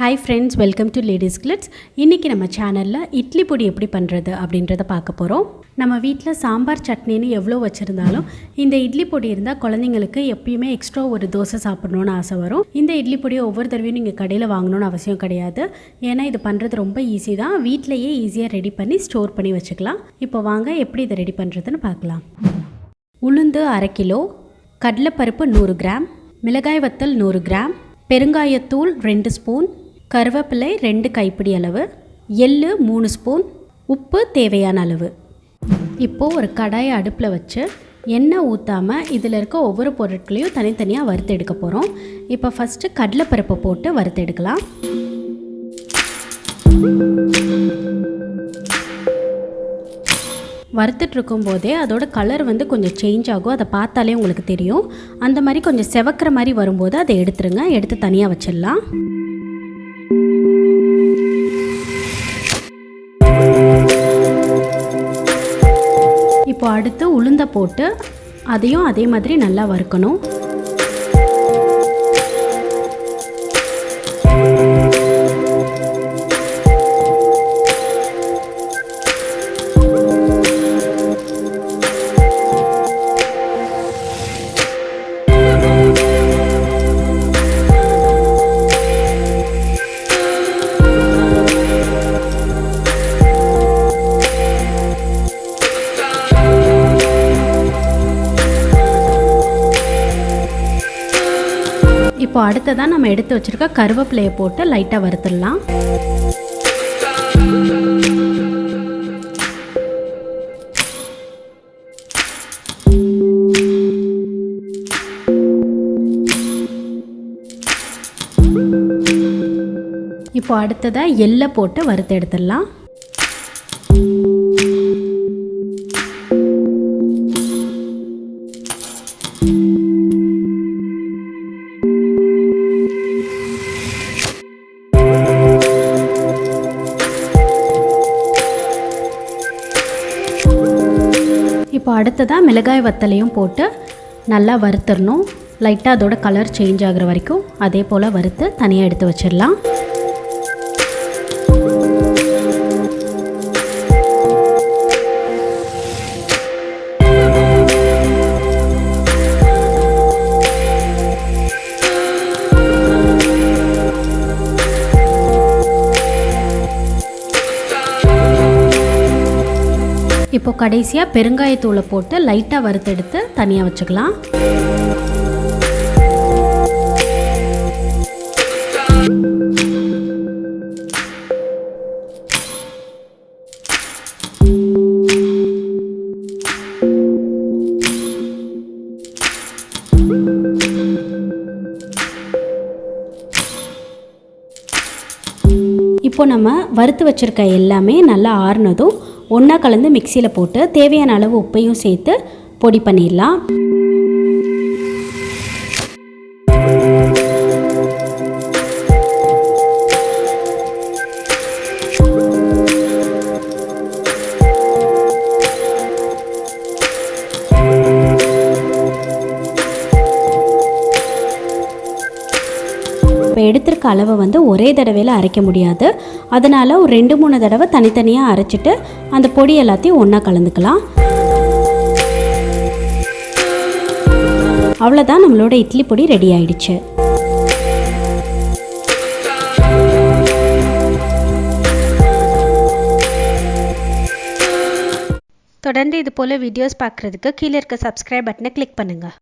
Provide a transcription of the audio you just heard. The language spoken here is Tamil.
Hi friends, welcome to ladies glitz. இன்றைக்கி நம்ம சேனலில் இட்லி பொடி எப்படி பண்ணுறது அப்படின்றத பார்க்க போகிறோம். நம்ம வீட்டில் சாம்பார் சட்னின்னு எவ்வளோ வச்சுருந்தாலும் இந்த இட்லி பொடி இருந்தால் குழந்தைங்களுக்கு எப்பயுமே எக்ஸ்ட்ரா ஒரு தோசை சாப்பிட்ணுன்னு ஆசை வரும். இந்த இட்லி பொடியை ஒவ்வொரு தடவையும் நீங்கள் கடையில் வாங்கணுன்னு அவசியம் கிடையாது. ஏன்னா இது பண்ணுறது ரொம்ப ஈஸி தான். வீட்டிலையே ஈஸியாக ரெடி பண்ணி ஸ்டோர் பண்ணி வச்சுக்கலாம். இப்போ வாங்க எப்படி இதை ரெடி பண்ணுறதுன்னு பார்க்கலாம். உளுந்து 1/2 கிலோ, கடலைப்பருப்பு 100 கிராம், மிளகாய் வத்தல் 100 கிராம், பெருங்காயத்தூள் 2 ஸ்பூன், கருவேப்பிலை 2 கைப்பிடி அளவு, எள்ளு 3 ஸ்பூன், உப்பு தேவையான அளவு. இப்போது ஒரு கடாயை அடுப்பில் வச்சு எண்ணெய் ஊற்றாமல் இதில் இருக்க ஒவ்வொரு பொருட்களையும் தனித்தனியாக வறுத்து எடுக்க போகிறோம். இப்போ ஃபஸ்ட்டு கடலைப்பருப்பை போட்டு வறுத்து எடுக்கலாம். வறுத்துட்டு இருக்கும்போதே அதோட கலர் கொஞ்சம் சேஞ்ச் ஆகும். அதை பார்த்தாலே உங்களுக்கு தெரியும். அந்த மாதிரி கொஞ்சம் செவக்கிற மாதிரி வரும்போது அதை எடுத்துருங்க. எடுத்து தனியாக வச்சிடலாம். இப்போ அடுத்து உளுந்தை போட்டு அதையும் அதே மாதிரி நல்லா வறுக்கணும். இப்போ அடுத்ததான் நம்ம எடுத்து வச்சுருக்க கருவேப்பிலையை போட்டு லைட்டாக வறுத்துடலாம். இப்போ அடுத்ததாக எள்ளை போட்டு வறுத்து எடுத்துடலாம். இப்போ அடுத்ததாக மிளகாய் வத்தலையும் போட்டு நல்லா வறுத்துடணும். லைட்டாக அதோட கலர் சேஞ்ச் ஆகிற வரைக்கும் அதே போல் வறுத்து தனியாக எடுத்து வச்சிடலாம். இப்போ கடைசியாக பெருங்காயத்தூளை போட்டு லைட்டாக வறுத்தெடுத்து தனியாக வச்சுக்கலாம். இப்போ நம்ம வறுத்து வச்சுருக்க எல்லாமே நல்லா ஆறுனதும் ஒன்றா கலந்து மிக்சியில் போட்டு தேவையான அளவு உப்பையும் சேர்த்து பொடி பண்ணிடலாம். இப்போ எடுத்திருக்க அளவை ஒரே தடவையில் அரைக்க முடியாது. அதனால் ஒரு 2-3 தடவை தனித்தனியாக அரைச்சிட்டு அந்த பொடி எல்லாத்தையும் ஒன்றா கலந்துக்கலாம். அவ்வளோதான், நம்மளோட இட்லி பொடி ரெடி ஆயிடுச்சு. தொடர்ந்து இது போல் வீடியோஸ் பார்க்குறதுக்கு கீழே இருக்க சப்ஸ்கிரைப் பட்டனை கிளிக் பண்ணுங்கள்.